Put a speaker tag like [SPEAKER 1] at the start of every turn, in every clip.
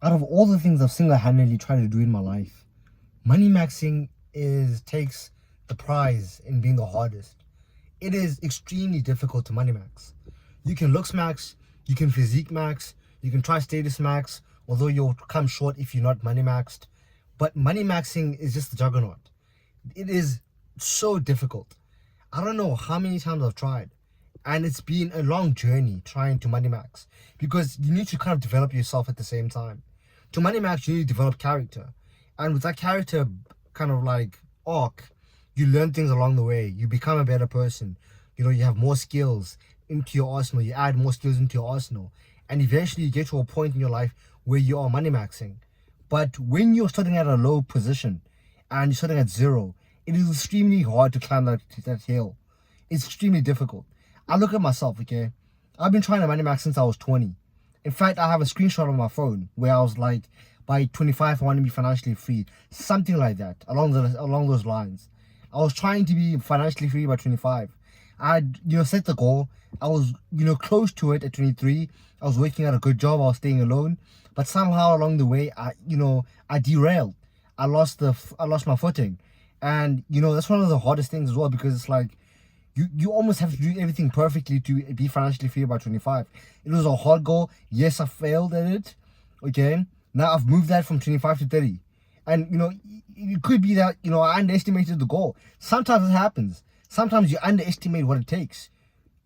[SPEAKER 1] out of all the things I've single-handedly tried to do in my life, money maxing takes the prize in being the hardest. It is extremely difficult to money max. You can looks max, you can physique max, you can try status max, although you'll come short if you're not money maxed. But money maxing is just the juggernaut. It is so difficult. I don't know how many times I've tried. And it's been a long journey trying to money max, because you need to kind of develop yourself at the same time. To money max, you need to develop character. And with that character kind of like arc, you learn things along the way. You become a better person. You know, you have more skills into your arsenal. You add more skills into your arsenal. And eventually you get to a point in your life where you are money maxing. But when you're starting at a low position and you're starting at zero, it is extremely hard to climb that hill. It's extremely difficult. I look at myself, okay? I've been trying to money max since I was 20. In fact, I have a screenshot on my phone where I was like, by 25, I want to be financially free. Something like that, along those lines. I was trying to be financially free by 25. I'd, set the goal. I was, close to it at 23. I was working at a good job. I was staying alone. But somehow along the way, I derailed. I lost my footing. And, that's one of the hardest things as well, because it's like, you almost have to do everything perfectly to be financially free by 25. It was a hard goal. Yes, I failed at it. Okay. Now I've moved that from 25 to 30. And, it could be that, I underestimated the goal. Sometimes it happens. Sometimes you underestimate what it takes.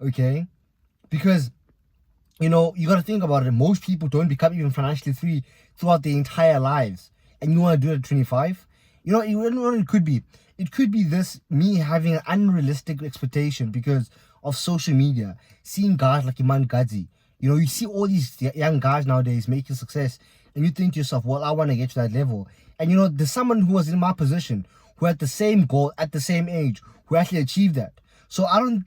[SPEAKER 1] Okay. Because, you got to think about it. Most people don't become even financially free throughout their entire lives. And you want to do it at 25? You know what it could be? It could be me having an unrealistic expectation because of social media. Seeing guys like Iman Gadzi. You see all these young guys nowadays making success. And you think to yourself, well, I want to get to that level. And there's someone who was in my position, who had the same goal at the same age, who actually achieved that. So I don't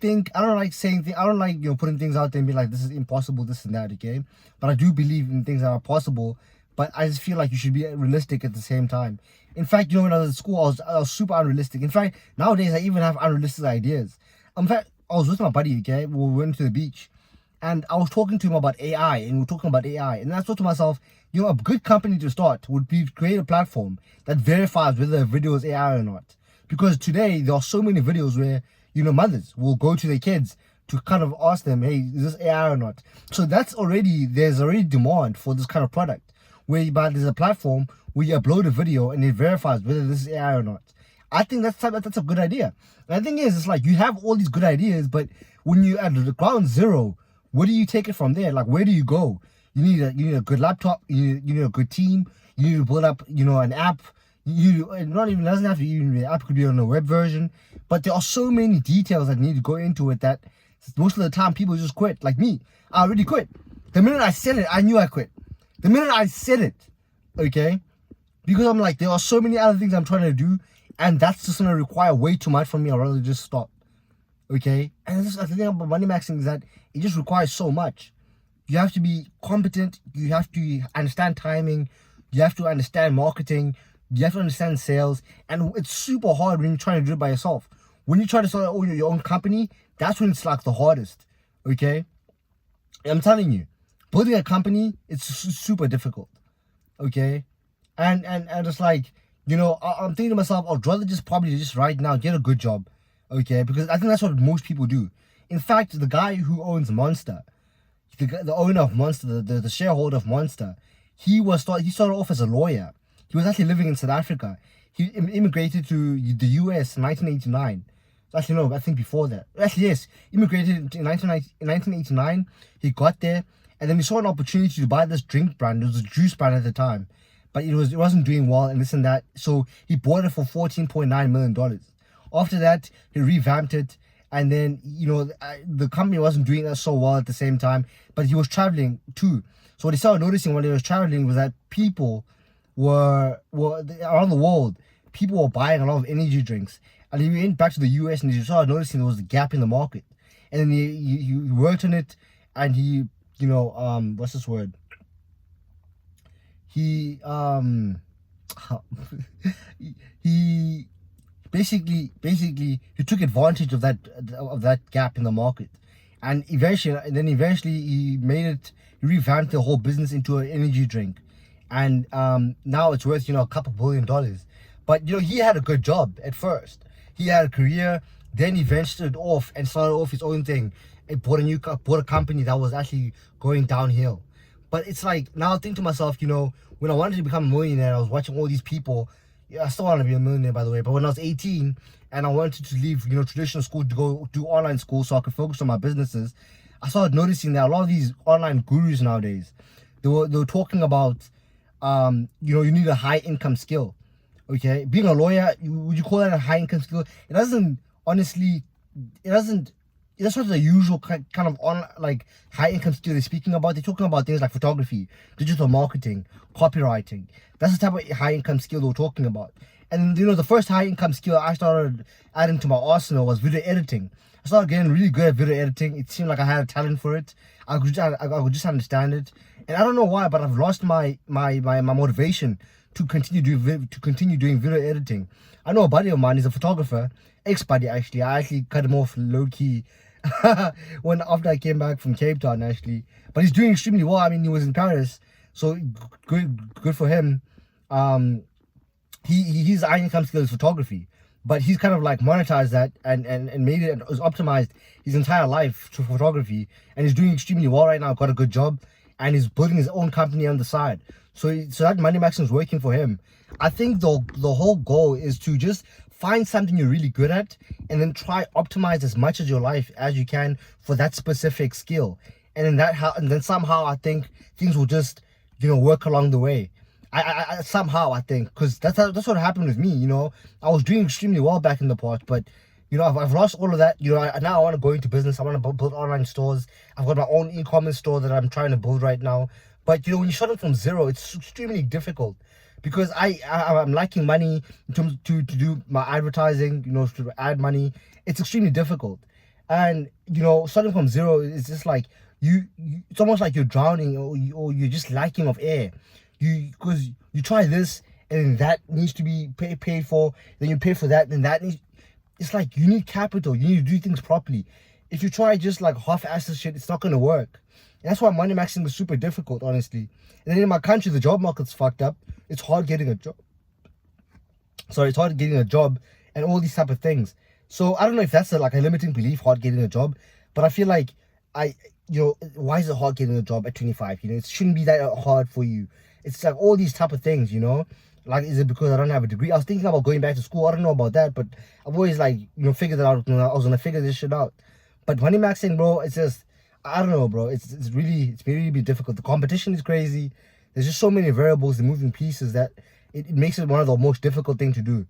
[SPEAKER 1] like saying things, I don't like, putting things out there and be like, this is impossible, this and that, okay? But I do believe in things that are possible. But I just feel like you should be realistic at the same time. In fact, when I was at school, I was super unrealistic. In fact, nowadays, I even have unrealistic ideas. In fact, I was with my buddy, okay? We went to the beach. And I was talking to him about AI, and we were talking about AI. And I thought to myself, a good company to start would be to create a platform that verifies whether a video is AI or not. Because today, there are so many videos where, mothers will go to their kids to kind of ask them, hey, is this AI or not? So there's already demand for this kind of product, whereby there's a platform where you upload a video and it verifies whether this is AI or not. I think that's a good idea. And the thing is, it's like you have all these good ideas, but when you're at the ground zero, where do you take it from there? Like, where do you go? You need a good laptop. You need a good team. You need to build up, an app. It doesn't have to even be an app. It could be on a web version. But there are so many details that need to go into it that most of the time people just quit. Like me, I already quit. The minute I said it, I knew I quit. The minute I said it, okay, because I'm like, there are so many other things I'm trying to do, and that's just gonna require way too much from me. I'd rather just stop. Okay, and the thing about money maxing is that it just requires so much. You have to be competent. You have to understand timing. You have to understand marketing. You have to understand sales. And it's super hard when you're trying to do it by yourself. When you try to start your own company, that's when it's like the hardest. Okay? I'm telling you, building a company, it's super difficult. Okay? And it's like, I'm thinking to myself, I'd rather probably right now get a good job. Okay? Because I think that's what most people do. In fact, the guy who owns Monster, the owner of Monster, the shareholder of Monster, he started off as a lawyer. He was actually living in South Africa. He immigrated to the US in 1989. Actually, no, I think before that. Actually, yes. Immigrated in 1989. He got there, and then he saw an opportunity to buy this drink brand. It was a juice brand at the time, but it wasn't doing well and this and that. So he bought it for $14.9 million. After that, he revamped it. And then, the company wasn't doing so well at the same time, but he was traveling too. So what he started noticing when he was traveling was that people were around the world, people were buying a lot of energy drinks. And he went back to the US and he started noticing there was a gap in the market. And then he worked on it, and he, what's this word? He, he basically he took advantage of that gap in the market, and eventually he revamped the whole business into an energy drink. and now it's worth a couple $1 billion. But he had a good job at first. He had a career. Then he ventured off and started off his own thing. It bought a company that was actually going downhill. But it's like, now I think to myself, when I wanted to become a millionaire, I was watching all these people. Yeah, I still want to be a millionaire, by the way. But when I was 18 and I wanted to leave, traditional school to go do online school so I could focus on my businesses, I started noticing that a lot of these online gurus nowadays, they were talking about, you need a high income skill. Okay, being a lawyer, would you call that a high income skill? It doesn't, honestly. It doesn't. That's not the usual kind of high income skill they're speaking about. They're talking about things like photography, digital marketing, copywriting. That's the type of high income skill they were talking about. And the first high income skill I started adding to my arsenal was video editing. I started getting really good at video editing. It seemed like I had a talent for it. I could just understand it, and I don't know why, but I've lost my motivation to continue doing video editing. I know a buddy of mine is a photographer, ex-buddy actually. I actually cut him off low key when after I came back from Cape Town actually. But he's doing extremely well. I mean, he was in Paris, so good for him. His income skill is photography, but he's kind of like monetized that and made it, was optimized his entire life to photography, and he's doing extremely well right now. Got a good job, and he's building his own company on the side. So that money maxing is working for him. I think the whole goal is to just find something you're really good at, and then try optimize as much of your life as you can for that specific skill. And then somehow I think things will just work along the way. I somehow I think, because that's what happened with me. I was doing extremely well back in the past, but I've lost all of that. Now I want to go into business. I want to build online stores. I've got my own e-commerce store that I'm trying to build right now. But when you start it from zero, it's extremely difficult, because I'm lacking money in terms to do my advertising. To add money, it's extremely difficult. And starting from zero is just like it's almost like you're drowning, or you're just lacking of air. Because you try this, and that needs to be paid for. Then you pay for that, and that needs. It's like you need capital. You need to do things properly. If you try just like half-assed shit, it's not gonna work. And that's why money maxing is super difficult, honestly. And then in my country, the job market's fucked up. It's hard getting a job. Sorry, it's hard getting a job and all these type of things. So I don't know if that's a limiting belief, hard getting a job. But I feel like why is it hard getting a job at 25? It shouldn't be that hard for you. It's like all these type of things, Like, is it because I don't have a degree? I was thinking about going back to school. I don't know about that, but I've always figured that out. I was gonna figure this shit out. But money maxing, bro, it's just, I don't know, bro. It's really difficult. The competition is crazy. There's just so many variables and moving pieces that it makes it one of the most difficult thing to do.